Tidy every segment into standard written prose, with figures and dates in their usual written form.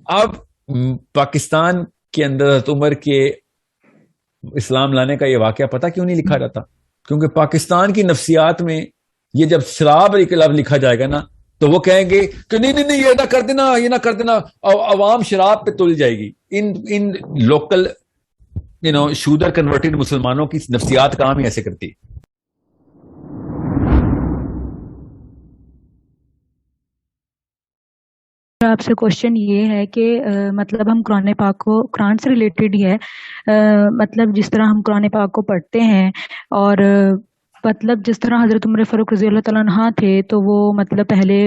اب پاکستان کے اندر حضرت عمر کے اسلام لانے کا یہ واقعہ پتہ کیوں نہیں لکھا جاتا؟ کیونکہ پاکستان کی نفسیات میں یہ جب شراب لفظ لکھا جائے گا نا تو وہ کہیں گے کہ نہیں یہ نہ کر دینا، یہ نہ کر دینا، عوام شراب پہ تل جائے گی. ان لوکل شودر کنورٹڈ مسلمانوں کی نفسیات کام ہی ایسے کرتی. آپ سے کوشچن یہ ہے کہ مطلب ہم قرآن پاک کو قرآن سے ریلیٹڈ ہی ہے، مطلب جس طرح ہم قرآن پاک کو پڑھتے ہیں اور مطلب جس طرح حضرت عمر فاروق رضی اللہ تعالیٰ عنہ تھے تو وہ مطلب پہلے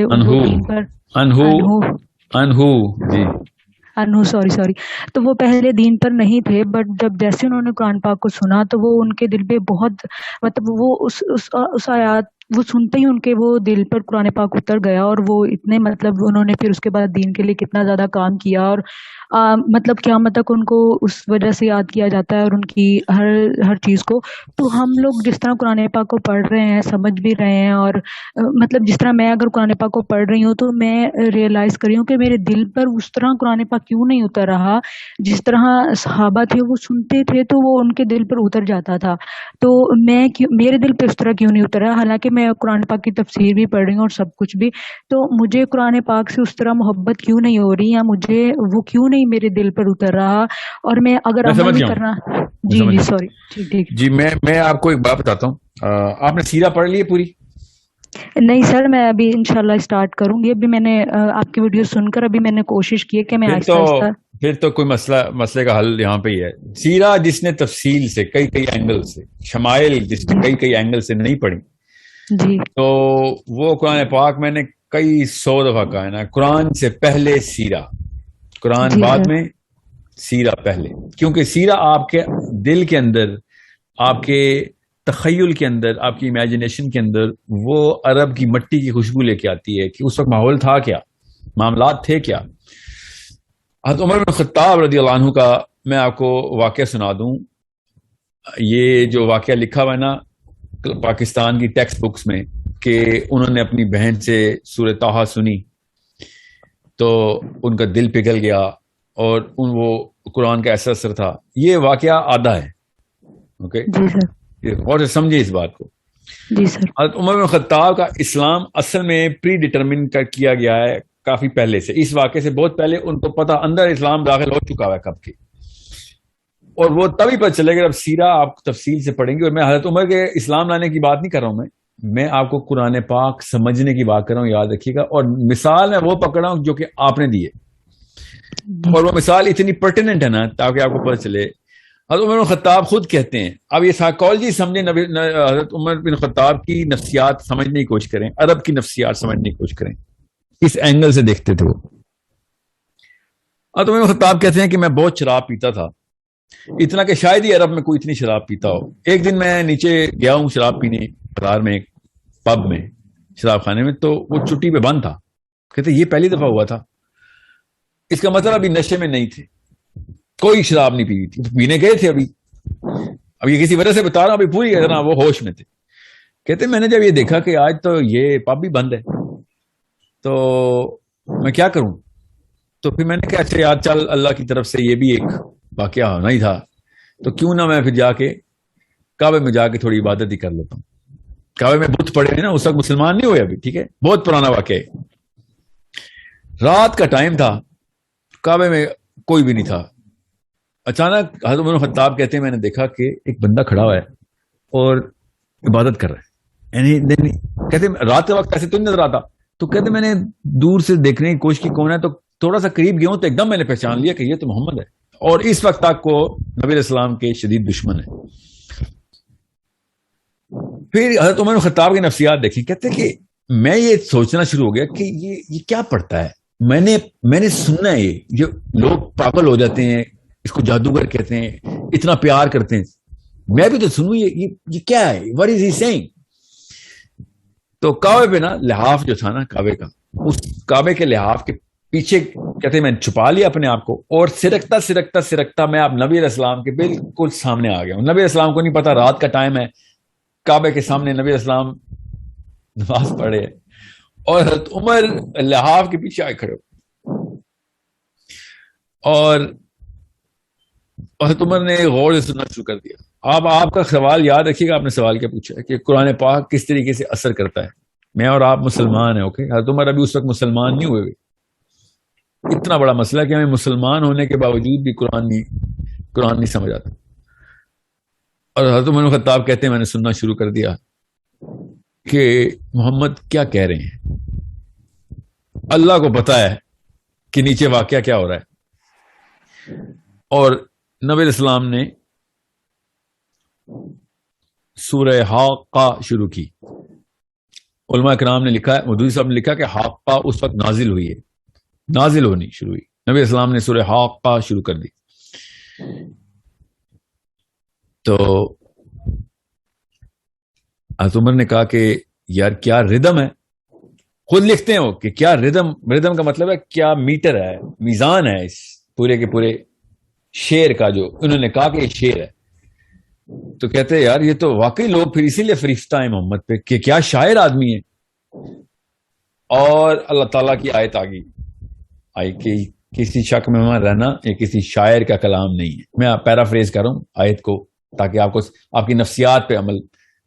سوری تو وہ پہلے دین پر نہیں تھے، بٹ جب جیسے انہوں نے قرآن پاک کو سنا تو وہ ان کے دل پہ بہت مطلب وہ اس آیات وہ سنتے ہی ان کے وہ دل پر قرآن پاک اتر گیا، اور وہ اتنے مطلب انہوں نے پھر اس کے بعد دین کے لیے کتنا زیادہ کام کیا، اور مطلب قیامت تک ان کو اس وجہ سے یاد کیا جاتا ہے اور ان کی ہر چیز کو. تو ہم لوگ جس طرح قرآن پاک کو پڑھ رہے ہیں، سمجھ بھی رہے ہیں، اور مطلب جس طرح میں اگر قرآن پاک کو پڑھ رہی ہوں تو میں ریئلائز کر رہی ہوں کہ میرے دل پر اس طرح قرآن پاک کیوں نہیں اتر رہا جس طرح صحابہ تھے وہ سنتے تھے تو وہ ان کے دل پر اتر جاتا تھا. تو میرے دل پہ اس طرح کیوں نہیں اترا، حالانکہ میں قرآن پاک کی تفسیر بھی پڑھ رہی ہوں اور سب کچھ بھی. تو مجھے قرآن پاک سے اس طرح محبت کیوں نہیں ہو رہی، یا مجھے وہ کیوں نہیں میرے دل پر اتر رہا، اور میں اگر عمل بھی کرنا. جی سوری ٹھیک جی میں آپ کو ایک بات بتاتا ہوں. آپ نے سیرہ پڑھ لی ہے پوری؟ نہیں سر، میں ابھی انشاءاللہ اسٹارٹ کروں گی. ابھی میں نے آپ کی ویڈیو سن کر ابھی میں نے کوشش کی ہے کہ میں آہستہ آہستہ. پھر تو کوئی مسئلے کا حل یہاں پہ ہی ہے. سیرہ جس نے تفصیل سے کئی اینگل سے، شمائل جس نے کئی اینگل سے نہیں پڑھی جی تو وہ قرآن پاک میں نے کئی 100 دفعہ کہا ہے نا، قرآن سے پہلے سیرہ، قرآن بعد میں سیرہ پہلے. کیونکہ سیرہ آپ کے دل کے اندر، آپ کے تخیل کے اندر، آپ کی امیجنیشن کے اندر وہ عرب کی مٹی کی خوشبو لے کے آتی ہے کہ اس وقت ماحول تھا کیا، معاملات تھے کیا. حضرت عمر بن خطاب رضی اللہ عنہ کا میں آپ کو واقعہ سنا دوں. یہ جو واقعہ لکھا ہوا ہے نا پاکستان کی ٹیکسٹ بکس میں کہ انہوں نے اپنی بہن سے سورہ طٰہٰ سنی تو ان کا دل پگھل گیا اور وہ قرآن کا ایسا اثر تھا. یہ واقعہ آدھا ہے. اوکے اور سمجھے اس بات کو. جی سر. حضرت عمر بن خطاب کا اسلام اصل میں پری ڈٹرمن کیا گیا ہے کافی پہلے سے. اس واقعے سے بہت پہلے ان کو پتہ اندر اسلام داخل ہو چکا ہے کب کی، اور وہ تبھی پتہ چلے گا جب سیرہ آپ تفصیل سے پڑھیں گے. اور میں حضرت عمر کے اسلام لانے کی بات نہیں کر رہا ہوں، میں آپ کو قرآن پاک سمجھنے کی بات کر رہا ہوں، یاد رکھیے گا. اور مثال میں وہ پکڑ رہا ہوں جو کہ آپ نے دی ہے، اور وہ مثال اتنی پرٹیننٹ ہے نا تاکہ آپ کو پتہ چلے. حضرت عمر بن خطاب خود کہتے ہیں، اب یہ سائیکالوجی سمجھیں، حضرت عمر بن خطاب کی نفسیات سمجھنے کی کوشش کریں، عرب کی نفسیات سمجھنے کی کوشش کریں، اس اینگل سے دیکھتے تھے وہ. حضرت عمر بن خطاب کہتے ہیں کہ میں بہت شراب پیتا تھا، اتنا کہ شاید ہی عرب میں کوئی اتنی شراب پیتا ہو. ایک دن میں نیچے گیا ہوں شراب پینے بازار میں، پب میں، شراب خانے میں، تو وہ چٹی پہ بند تھا. کہتے یہ پہلی دفعہ ہوا تھا. اس کا مطلب ابھی نشے میں نہیں تھے، کوئی شراب نہیں پی تھی، پینے گئے تھے. اب یہ کسی وجہ سے بتا رہا ہوں، ابھی پوری طرح وہ ہوش میں تھے. کہتے میں نے جب یہ دیکھا کہ آج تو یہ پب بھی بند ہے تو میں کیا کروں. تو پھر میں نے کہا اچھا یار چل، اللہ کی طرف سے یہ بھی ایک واقعہ ہونا ہی تھا تو کیوں نہ میں پھر جا کے کعبے میں جا کے تھوڑی عبادت ہی کر لیتا ہوں. کعبے میں بت پڑے ہیں نا، اس وقت مسلمان نہیں ہوئے ابھی، ٹھیک ہے، بہت پرانا واقعہ ہے. رات کا ٹائم تھا، کعبے میں کوئی بھی نہیں تھا. اچانک حضرت عمر خطاب کہتے ہیں میں نے دیکھا کہ ایک بندہ کھڑا ہوا ہے اور عبادت کر رہا ہے. کہتے رات کے وقت ایسے تو نہیں نظر آتا. تو کہتے میں نے دور سے دیکھنے کی کوشش کی کون ہے، تو تھوڑا سا قریب گیا ہوں تو ایک دم میں نے پہچان لیا کہ یہ تو محمد ہے، اور اس وقت تک کو نبی علیہ السلام کے شدید دشمن ہے. پھر حضرت عمر خطاب کی نفسیات دیکھی. کہتے کہ میں یہ سوچنا شروع ہو گیا کہ یہ کیا پڑھتا ہے. میں نے سننا ہے یہ لوگ پاگل ہو جاتے ہیں، اس کو جادوگر کہتے ہیں، اتنا پیار کرتے ہیں، میں بھی تو سنوں یہ کیا ہے، what is he saying. تو کعبے پہ نا لحاف جو تھا نا کعبے کا، اس کعبے کے لحاف کے پیچھے کہتے ہیں میں نے چھپا لیا اپنے آپ کو، اور سرکتا میں آپ نبی علیہ السلام کے بالکل سامنے آ گیا ہوں. نبی علیہ السلام کو نہیں پتا رات کا ٹائم ہے، کعبے کے سامنے نبی علیہ السلام نماز پڑھے اور حضرت عمر لحاف کے پیچھے آئے کھڑے ہو. اور حضرت عمر نے غور سے سننا شروع کر دیا. آپ کا سوال یاد رکھیے گا, آپ نے سوال کیا پوچھا ہے کہ قرآن پاک کس طریقے سے اثر کرتا ہے. میں اور آپ مسلمان ہیں, اوکے. حضرت عمر ابھی اس وقت مسلمان نہیں ہوئے. اتنا بڑا مسئلہ کہ ہمیں مسلمان ہونے کے باوجود بھی قرآن نہیں سمجھ آتا. اور حضرت عمر بن خطاب کہتے ہیں میں نے سننا شروع کر دیا کہ محمد کیا کہہ رہے ہیں. اللہ کو پتا ہے کہ نیچے واقعہ کیا ہو رہا ہے. اور نبی علیہ السلام نے سورہ حاقہ شروع کی. علماء کرام نے لکھا ہے, مودودی صاحب نے لکھا کہ حاقہ اس وقت نازل ہوئی ہے, نازل ہونی شروع ہوئی. نبی علیہ السلام نے سورہ حاقہ شروع کر دی. تو حضرت عمر نے کہا کہ یار کیا ردم ہے. خود لکھتے ہیں وہ کہ کیا ردم کا مطلب ہے کیا میٹر ہے, میزان ہے اس پورے کے پورے شعر کا. جو انہوں نے کہا کہ یہ شعر ہے, تو کہتے ہیں یار یہ تو واقعی لوگ پھر اسی لیے فریفتہ ہیں محمد پہ کہ کیا شاعر آدمی ہے. اور اللہ تعالیٰ کی آیت آئی کہ کسی شک میں وہاں رہنا یہ کسی شاعر کا کلام نہیں ہے. میں پیرافریز کر رہا ہوں آیت کو تاکہ آپ کی نفسیات پہ عمل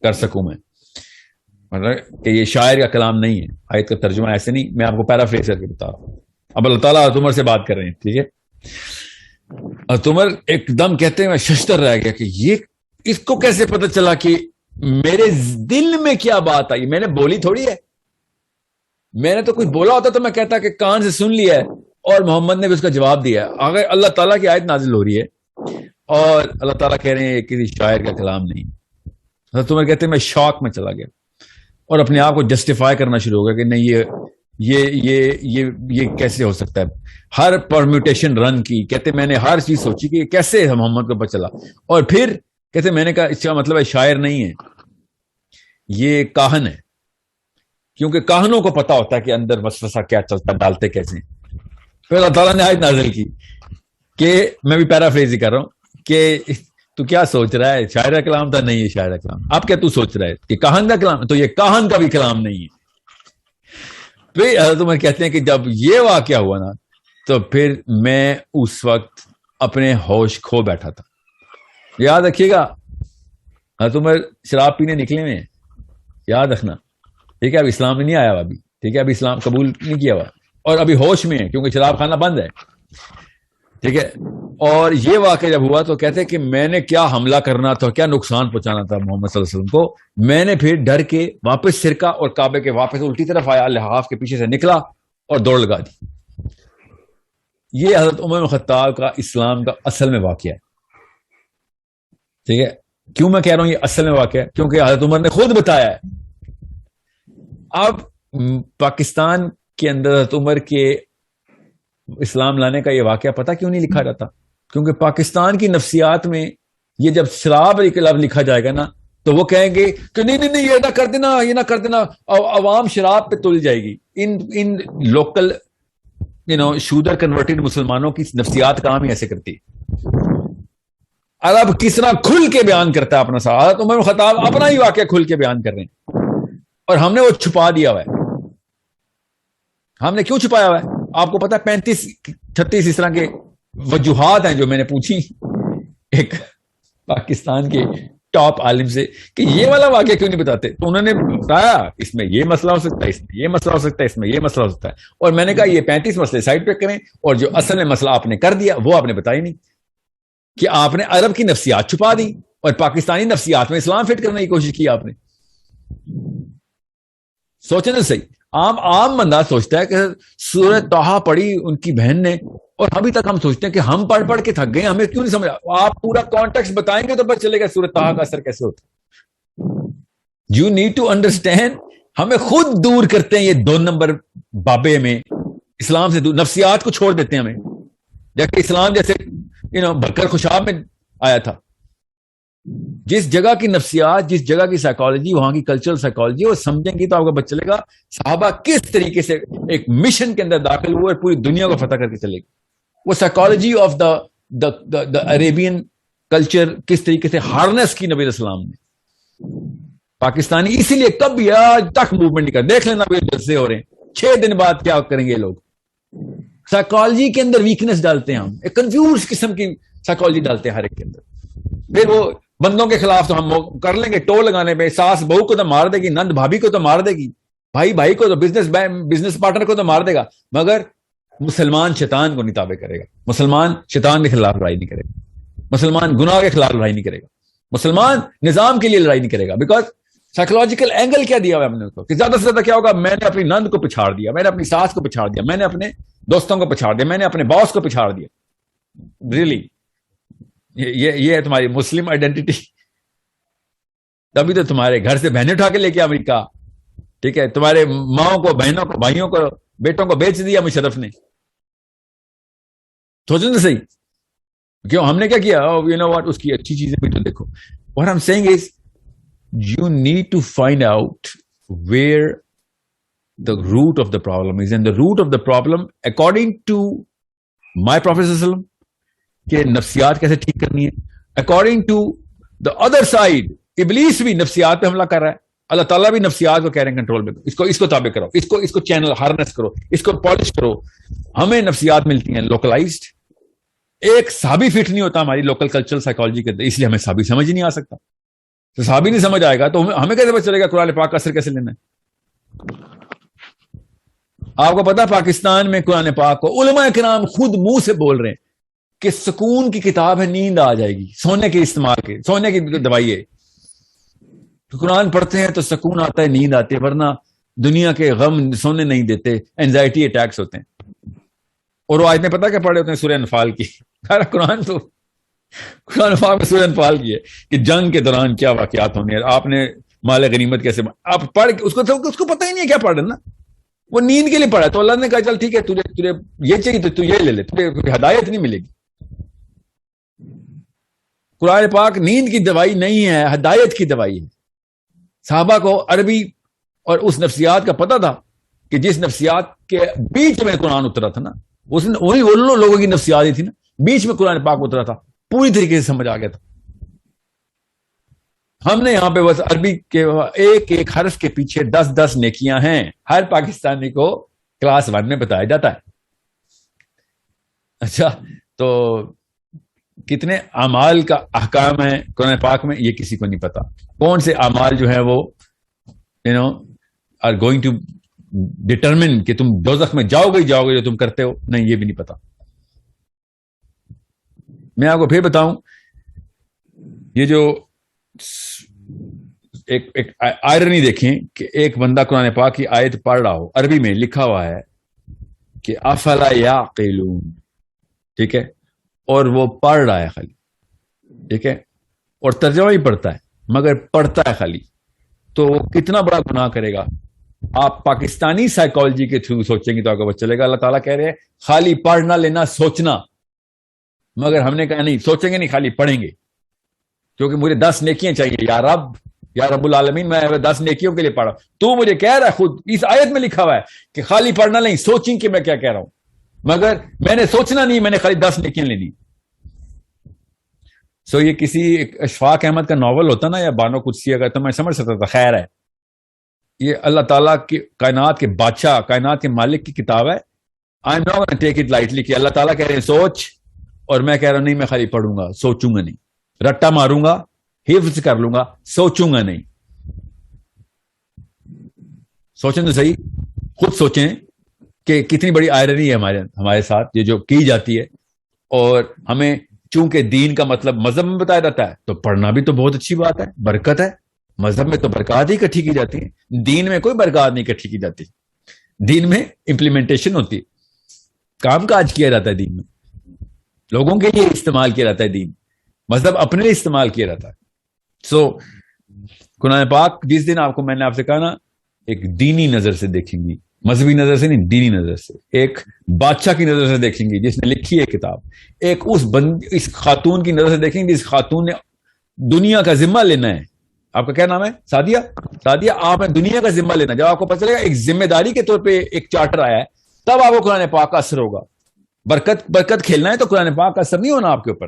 کر سکوں. میں مطلب کہ یہ شاعر کا کلام نہیں ہے, آیت کا ترجمہ ایسے نہیں, میں آپ کو پیرافریز کر کے بتا رہا ہوں. اب اللہ تعالیٰ حضرت عمر سے بات کر رہے ہیں, ٹھیک ہے. حضرت عمر ایک دم کہتے ہیں میں ششتر رہ گیا کہ یہ اس کو کیسے پتہ چلا کہ میرے دل میں کیا بات آئی. میں نے بولی تھوڑی ہے, میں نے تو کچھ بولا ہوتا تو میں کہتا کہ کان سے سن لیا ہے اور محمد نے بھی اس کا جواب دیا. اگر اللہ تعالیٰ کی آیت نازل ہو رہی ہے اور اللہ تعالیٰ کہہ رہے ہیں یہ کسی شاعر کا کلام نہیں. حضرت عمر کہتے ہیں میں شوق میں چلا گیا اور اپنے آپ کو جسٹیفائی کرنا شروع ہو گیا کہ نہیں یہ کیسے ہو سکتا ہے. ہر پرمیوٹیشن رن کی. کہتے میں نے ہر چیز سوچی کہ یہ کیسے محمد کو پتہ چلا. اور پھر کہتے میں نے کہا اس کا مطلب ہے شاعر نہیں ہے, یہ کاہن ہے. کیونکہ کاہنوں کو پتا ہوتا ہے کہ اندر وسوسہ کیا چلتا ہے, ڈالتے کیسے. پھر اللہ تعالیٰ نے آیت نازل کی کہ میں بھی پیرافریز ہی کر رہا ہوں کہ تو کیا سوچ رہا ہے شاعر کا کلام تھا. نہیں ہے شاعر کا کلام. اب کیا تو سوچ رہا ہے کہ کاہن کا کلام, تو یہ کاہن کا بھی کلام نہیں ہے. پھر حضرت عمر کہتے ہیں کہ جب یہ واقعہ ہوا نا تو پھر میں اس وقت اپنے ہوش کھو بیٹھا تھا. یاد رکھیے گا حضرت عمر شراب پینے نکلے ہوئے ہیں, یاد رکھنا, ٹھیک ہے. اب اسلام میں نہیں آیا ہوا ابھی, ٹھیک ہے. ابھی اسلام قبول نہیں کیا ہوا اور ابھی ہوش میں ہے کیونکہ شراب خانہ بند ہے, ٹھیک ہے. اور یہ واقعہ جب ہوا تو کہتے ہیں کہ میں نے کیا حملہ کرنا تھا, کیا نقصان پہنچانا تھا محمد صلی اللہ علیہ وسلم کو. میں نے پھر ڈر کے واپس سرکا اور کعبے کے واپس الٹی طرف آیا, لحاف کے پیچھے سے نکلا اور دوڑ لگا دی. یہ حضرت عمر بن خطاب کا اسلام کا اصل میں واقعہ ہے, ٹھیک ہے. کیوں میں کہہ رہا ہوں یہ اصل میں واقعہ ہے, کیونکہ حضرت عمر نے خود بتایا ہے. اب پاکستان کے اندر حضرت عمر کے اسلام لانے کا یہ واقعہ پتہ کیوں نہیں لکھا جاتا؟ کیونکہ پاکستان کی نفسیات میں یہ جب شراب کا لفظ لکھا جائے گا نا تو وہ کہیں گے کہ نہیں یہ نہ کر دینا, یہ نہ کر دینا, عوام شراب پہ تل جائے گی. ان لوکل شودر کنورٹڈ مسلمانوں کی نفسیات کام ہی ایسے کرتی. عرب کس طرح کھل کے بیان کرتا ہے اپنا حضرت عمر بن خطاب اپنا ہی واقعہ کھل کے بیان کر رہے ہیں اور ہم نے وہ چھپا دیا ہوا ہے. ہم نے کیوں چھپایا ہوا ہے؟ آپ کو پتا 35-36 اس طرح کے وجوہات ہیں جو میں نے پوچھی ایک پاکستان کے ٹاپ عالم سے کہ یہ والا واقعہ کیوں نہیں بتاتے. تو انہوں نے بتایا اس میں یہ مسئلہ ہو سکتا ہے, اس میں یہ مسئلہ ہو سکتا ہے, اس میں یہ مسئلہ ہو سکتا ہے. اور میں نے کہا یہ 35 مسئلے سائڈ پہ کریں اور جو اصل میں مسئلہ آپ نے کر دیا وہ آپ نے بتایا نہیں کہ آپ نے عرب کی نفسیات چھپا دی اور پاکستانی نفسیات میں اسلام فٹ کرنے کی کوشش کی آپ نے. سوچیں تو صحیح. عام بندہ سوچتا ہے کہ سورہ طٰہٰ پڑھی ان کی بہن نے اور ابھی تک ہم سوچتے ہیں کہ ہم پڑھ کے تھک گئے, ہمیں کیوں نہیں سمجھا. آپ پورا کانٹیکسٹ بتائیں گے تو پتہ چلے گا سورہ طٰہٰ کا اثر کیسے ہوتا ہے. You need to understand. ہمیں خود دور کرتے ہیں یہ 2 نمبر بابے میں اسلام سے دور, نفسیات کو چھوڑ دیتے ہیں ہمیں. جبکہ اسلام جیسے بکر خوشاب میں آیا تھا. جس جگہ کی نفسیات, جس جگہ کی سائیکالوجی, وہاں کی کلچرل سائیکالوجی وہ سمجھیں گی تو آپ کو پتہ چلے گا صحابہ کس طریقے سے ایک مشن کے اندر داخل ہوئے اور پوری دنیا کو فتح کر کے چلے گا. وہ psychology of the Arabian culture کس طریقے سے ہارنس کی نبی السلام نے. پاکستانی اسی لیے کبھی آج تک موومنٹ نہیں کر. دیکھ لینا بھی جلسے ہو رہے ہیں 6 دن بعد کیا کریں گے لوگ. سائیکالوجی کے اندر ویکنس ڈالتے ہیں ہم, ایک کنفیوز قسم کی سائیکالوجی ڈالتے ہیں ہر ایک کے اندر. پھر وہ بندوں کے خلاف تو ہم کر لیں گے ٹو لگانے پہ, ساس بہو کو تو مار دے گی, نند بھابھی کو تو مار دے گی, بھائی بھائی کو تو بزنس پارٹنر کو تو مار دے گا, مگر مسلمان شیطان کو نہیں تابع کرے گا, مسلمان شیطان کے خلاف لڑائی نہیں کرے گا, مسلمان گناہ کے خلاف لڑائی نہیں کرے گا, مسلمان نظام کے لیے لڑائی نہیں کرے گا. بیکاز سائیکولوجیکل اینگل کیا دیا ہوا ہم نے اس کو کہ زیادہ سے زیادہ کیا ہوگا, میں نے اپنی نند کو پچھاڑ دیا, میں نے اپنی ساس کو پچھاڑ دیا, میں نے اپنے دوستوں کو پچھاڑ دیا, میں نے اپنے باس کو پچھاڑ دیا. ریئلی یہ ہے تمہاری مسلم آئیڈینٹی؟ تبھی تو تمہارے گھر سے بہنیں اٹھا کے لے کے امریکہ, ٹھیک ہے, تمہارے ماؤں کو, بہنوں کو, بھائیوں کو, بیٹوں کو بیچ دیا مشرف نے. سوچیں تو صحیح, کیوں ہم نے کیا کیا؟ یو نو واٹ, اس کی اچھی چیزیں بھی تو دیکھو. What I'm saying is you need to find out where the root of the problem is, and the root of the problem according to my Prophet sallallahu alaihi wasallam کہ نفسیات کیسے ٹھیک کرنی ہے, according to the other side ابلیس بھی نفسیات پہ حملہ کر رہا ہے, اللہ تعالیٰ بھی نفسیات کو کہہ رہے ہیں کنٹرول میں, اس کو تابع کرو, اس کو چینل ہارنس کرو, اس کو پالش کرو. ہمیں نفسیات ملتی ہیں لوکلائزڈ, ایک صحابی فٹ نہیں ہوتا ہماری لوکل کلچرل سائیکالوجی کے اندر, اس لیے ہمیں صحابی سمجھ ہی نہیں آ سکتا. تو صحابی نہیں سمجھ آئے گا تو ہمیں کیسے پتہ چلے گا قرآن پاک کا اثر کیسے لینا ہے؟ آپ کو پتا پاکستان میں قرآن پاک کو علماء کرام خود منہ سے بول رہے ہیں کہ سکون کی کتاب ہے, نیند آ جائے گی, سونے کے استعمال کے, سونے کی دوائی ہے. قرآن پڑھتے ہیں تو سکون آتا ہے, نیند آتی ہے, ورنہ دنیا کے غم سونے نہیں دیتے, اینزائٹی اٹیکس ہوتے ہیں. اور وہ آیتیں پتہ کیا پڑھے ہوتے ہیں؟ سورہ انفال کی. قرآن پاک میں سورہ انفال کی ہے کہ جنگ کے دوران کیا واقعات ہوں گے, آپ نے مال غنیمت کیسے, آپ پڑھ کے اس کو پتہ ہی نہیں ہے کیا پڑھ رہے نا, وہ نیند کے لیے پڑھا. تو اللہ نے کہا چل ٹھیک ہے, تجھے یہ چاہیے تو تو یہ لے لے, تجھے ہدایت نہیں ملے گی. قرآن پاک نیند کی دوائی نہیں ہے, ہدایت کی دوائی ہے. صحابہ کو عربی اور اس نفسیات کا پتہ تھا کہ جس نفسیات کے بیچ میں قرآن اترا تھا نا, وہی ان لوگوں کی نفسیات ہی تھی نا, بیچ میں قرآن پاک اترا تھا, پوری طریقے سے سمجھ آ گیا تھا. ہم نے یہاں پہ بس عربی کے ایک ایک حرف کے پیچھے 10 نیکیاں ہیں, ہر پاکستانی کو کلاس 1 میں بتایا جاتا ہے. اچھا, تو کتنے اعمال کا احکام ہے قرآن پاک میں یہ کسی کو نہیں پتا. کون سے اعمال جو ہے وہ آر گوئنگ ٹو ڈٹرمن کہ تم دوزخ میں جاؤ گے جو تم کرتے ہو, نہیں, یہ بھی نہیں پتا. میں آپ کو پھر بتاؤں, یہ جو ایک آئرنی دیکھیں کہ ایک بندہ قرآن پاک کی آیت پڑھ رہا ہو, عربی میں لکھا ہوا ہے کہ افلا یعقلون, ٹھیک ہے, اور وہ پڑھ رہا ہے خالی, ٹھیک ہے, اور ترجمہ بھی پڑھتا ہے مگر پڑھتا ہے خالی, تو وہ کتنا بڑا گناہ کرے گا. آپ پاکستانی سائیکالوجی کے تھرو سوچیں گے تو آپ کو پتہ چلے گا اللہ تعالیٰ کہہ رہے ہیں خالی پڑھنا لینا سوچنا, مگر ہم نے کہا نہیں, سوچیں گے نہیں, خالی پڑھیں گے, کیونکہ مجھے 10 نیکیاں چاہیے. یا رب العالمین, میں 10 نیکیوں کے لیے پڑھا, تو مجھے کہہ رہا ہے خود اس آیت میں لکھا ہوا ہے کہ خالی پڑھنا نہیں, سوچیں کہ میں کیا کہہ رہا ہوں, مگر میں نے سوچنا نہیں, میں نے خالی 10 نیکیاں لینی. سو یہ کسی اشفاق احمد کا ناول ہوتا نا, یا بانو قدسی کا, تو میں سمجھ سکتا تھا خیر ہے, یہ اللہ تعالیٰ کی کائنات کے بادشاہ, کائنات کے مالک کی کتاب ہے. I am not gonna take it lightly کہ اللہ تعالیٰ کہہ رہے ہیں سوچ, اور میں کہہ رہا ہوں نہیں, میں خالی پڑھوں گا, سوچوں گا نہیں, رٹا ماروں گا, حفظ کر لوں گا, سوچوں گا نہیں. سوچیں تو صحیح, خود سوچیں کہ کتنی بڑی آئرنی ہے ہمارے ساتھ یہ جو کی جاتی ہے. اور ہمیں چونکہ دین کا مطلب مذہب میں بتایا جاتا ہے, تو پڑھنا بھی تو بہت اچھی بات ہے, برکت ہے. مذہب میں تو برکات ہی اکٹھی کی جاتی ہے, دین میں کوئی برکات نہیں اکٹھی کی جاتی. دین میں امپلیمنٹیشن ہوتی ہے, کام کاج کیا جاتا ہے دین میں, لوگوں کے لیے استعمال کیا جاتا ہے دین, مذہب اپنے لیے استعمال کیا جاتا ہے. سو قرآن پاک جس دن آپ کو میں نے آپ سے کہا نا ایک دینی نظر سے دیکھیں گی, مذہبی نظر سے نہیں, دینی نظر سے, ایک بادشاہ کی نظر سے دیکھیں گی جس نے لکھی ہے کتاب, ایک اس خاتون کی نظر سے دیکھیں گی جس خاتون نے دنیا کا ذمہ لینا ہے. آپ کا کیا نام ہے؟ سعدیہ. آپ نے دنیا کا ذمہ لینا. جب آپ کو پتہ چلے گا ایک ذمہ داری کے طور پہ ایک چارٹر آیا ہے, تب آپ کو قرآن پاک کا اثر ہوگا. برکت کھیلنا ہے تو قرآن پاک کا اثر نہیں ہونا آپ کے اوپر.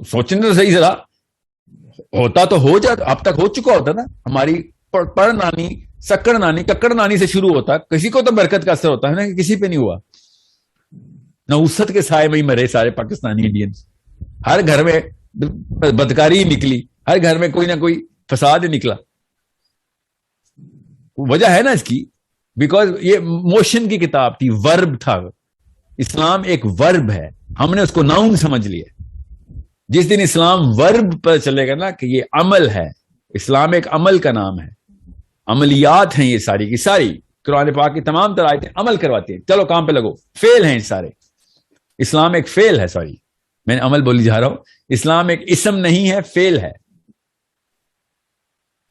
سوچنے تو صحیح, ذرا ہوتا تو ہو جاتا, اب تک ہو چکا ہوتا نا. ہماری پڑھ نانی, سکڑ نانی, ککڑ نانی سے شروع ہوتا, کسی کو تو برکت کا اثر ہوتا ہے نا, کہ کسی پہ نہیں ہوا. نوست کے سائے میں ہی مرے سارے پاکستانی انڈینز. ہر گھر میں بدکاری نکلی, ہر گھر میں کوئی نہ کوئی فساد نکلا. وجہ ہے نا اس کی, بیکاز یہ موشن کی کتاب تھی, ورب تھا. اسلام ایک ورب ہے, ہم نے اس کو ناؤن سمجھ لیا. جس دن اسلام ورب پر چلے گا نا کہ یہ عمل ہے, اسلام ایک عمل کا نام ہے, عملیات ہیں یہ ساری کی ساری. قرآن پاک کی تمام تر آیتیں عمل کرواتی ہیں, چلو کام پہ لگو. فعل ہیں سارے. اسلام ایک فعل ہے, سوری میں نے عمل بولی جا رہا ہوں. اسلام ایک اسم نہیں ہے, فعل ہے.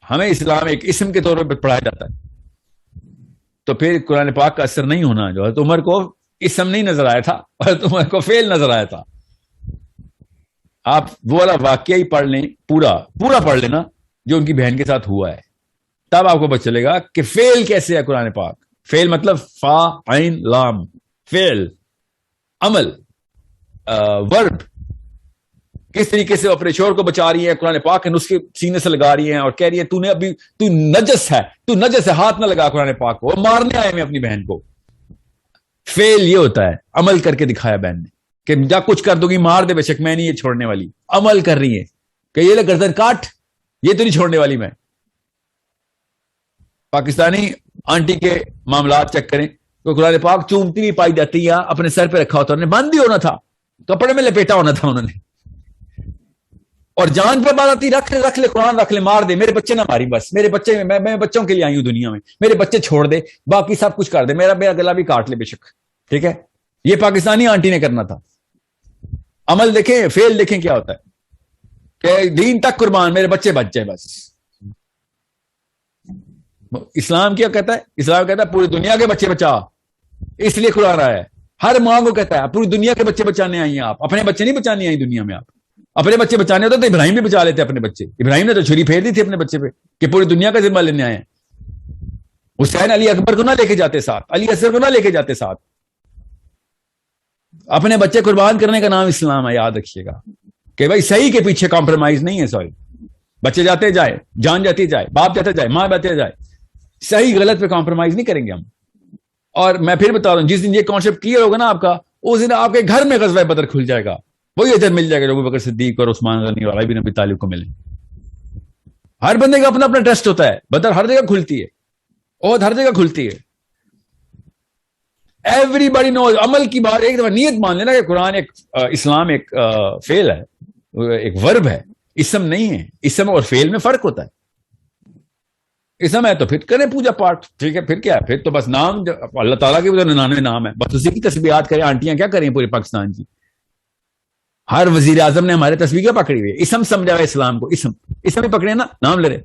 ہمیں اسلام ایک اسم کے طور پر پڑھایا جاتا ہے, تو پھر قرآن پاک کا اثر نہیں ہونا. جو حضرت عمر کو اسم نہیں نظر آیا تھا, حضرت عمر کو فعل نظر آیا تھا. آپ وہ والا واقعہ ہی پڑھ لیں, پورا پڑھ لینا جو ان کی بہن کے ساتھ ہوا ہے, تب آپ کو پتہ چلے گا کہ فعل کیسے ہے قرآن پاک. فعل مطلب فا عین لام, فعل, عمل, ورب. کس طریقے سے اپنے شوہر کو بچا رہی ہے, قرآن پاک کے نسخے سینے سے لگا رہی ہیں اور کہہ رہی ہے تو نجس ہے, ہاتھ نہ لگا قرآن پاک کو, مارنے آئے میں اپنی بہن کو. فعل یہ ہوتا ہے, عمل کر کے دکھایا بہن نے کہ جا کچھ کر دو گی, مار دے بے شک, میں نہیں یہ چھوڑنے والی. عمل کر رہی ہے کہ یہ لے گردن کاٹ, یہ تو نہیں چھوڑنے والی میں. پاکستانی آنٹی کے معاملات چیک کریں تو قرآن پاک چومتی بھی پائی جاتی ہے, اپنے سر پہ رکھا ہوتا, انہوں نے بند بھی ہونا تھا, کپڑے میں لپیٹا ہونا تھا انہوں نے, اور جان پہ بات آتی, رکھ لے قرآن رکھ لے, مار دے, میرے بچے نہ ماری, بس میرے بچے, میں بچوں کے لیے آئی ہوں دنیا میں, میرے بچے چھوڑ دے, باقی سب کچھ کر دے, میرا گلا بھی کاٹ لے بے شک. ٹھیک ہے, یہ پاکستانی آنٹی نے کرنا تھا. عمل دیکھیں, فعل دیکھیں کیا ہوتا ہے کہ دین تک قربان, میرے بچے بچ جائے بس. اسلام کیا کہتا ہے؟ اسلام کہتا ہے پوری دنیا کے بچے بچا, اس لیے قرآن آیا ہے. ہر ماں کو کہتا ہے پوری دنیا کے بچے بچانے آئی ہیں آپ, اپنے بچے نہیں بچانے آئی دنیا میں. آپ اپنے بچے بچانے ہوتے تو ابراہیم بھی بچا لیتے اپنے بچے. ابراہیم نے تو چھری پھیر دی تھی اپنے بچے پہ کہ پوری دنیا کا ذمہ لینے آئے ہیں. حسین علی اکبر کو نہ لے کے جاتے ساتھ, علی اصغر کو نہ لے کے جاتے ساتھ. اپنے بچے قربان کرنے کا نام اسلام ہے, یاد رکھیے گا کہ بھائی صحیح کے پیچھے کمپرومائز نہیں ہے. سوری, بچے جاتے جائے, جان جاتی جائے, باپ جاتا جائے, ماں جاتے جائے, صحیح غلط پہ کمپرومائز نہیں کریں گے ہم. اور میں پھر بتا رہا ہوں, جس دن یہ کانسیپٹ کلیئر ہوگا نا آپ کا, اس دن آپ کے گھر میں غزوہ بدر کھل جائے گا. وہی اجر مل جائے گا جو ابو بکر صدیق اور عثمان غنی اور علی بن ابی طالب کو ملے. ہر بندے کا اپنا اپنا ٹیسٹ ہوتا ہے. بدر ہر جگہ کھلتی ہے, عہد ہر جگہ کھلتی ہے. ایوری باڈی نوز. عمل کی بات ایک دفعہ نیت مان لینا کہ قرآن ایک اسلام ایک فعل ہے, ایک ورب ہے, اسم نہیں ہے. اسم اور فعل میں فرق ہوتا ہے. اسم ہے تو پھر کریں پوجا پاٹ, ٹھیک ہے, پھر کیا ہے, پھر تو بس نام اللہ تعالیٰ کے 99 نام ہے, بس اسی کی تسبیحات کریں. آنٹیاں کیا کریں پورے پاکستان کی, ہر وزیر اعظم نے ہمارے تسبیح پکڑی ہوئی ہے. اسم سمجھا ہوا اسلام کو, اسم ہی پکڑے نا, نام لے رہے.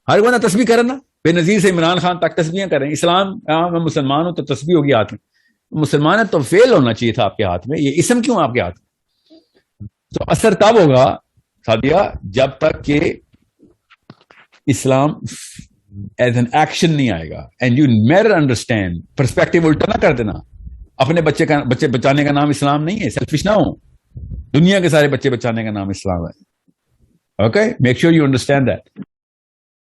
ہر بندہ تسبیح کرے نا, بے نظیر سے عمران خان تک تسبیحیں کریں. اسلام, میں مسلمان ہوں تو تسبیح ہوگی ہاتھ میں. مسلمان ہے تو فعل ہونا چاہیے تھا آپ کے ہاتھ میں, یہ اسم کیوں آپ کے ہاتھ میں؟ تو اثر تب ہوگا سادیہ جب تک کہ اسلام ایز این ایکشن نہیں آئے گا. And you never understand, perspective الٹا نہ کر دینا. اپنے بچے بچانے کا نام اسلام نہیں ہے, سیلفش نہ ہو. دنیا کے سارے بچے بچانے کا نام اسلام ہے. Okay, make sure you understand that.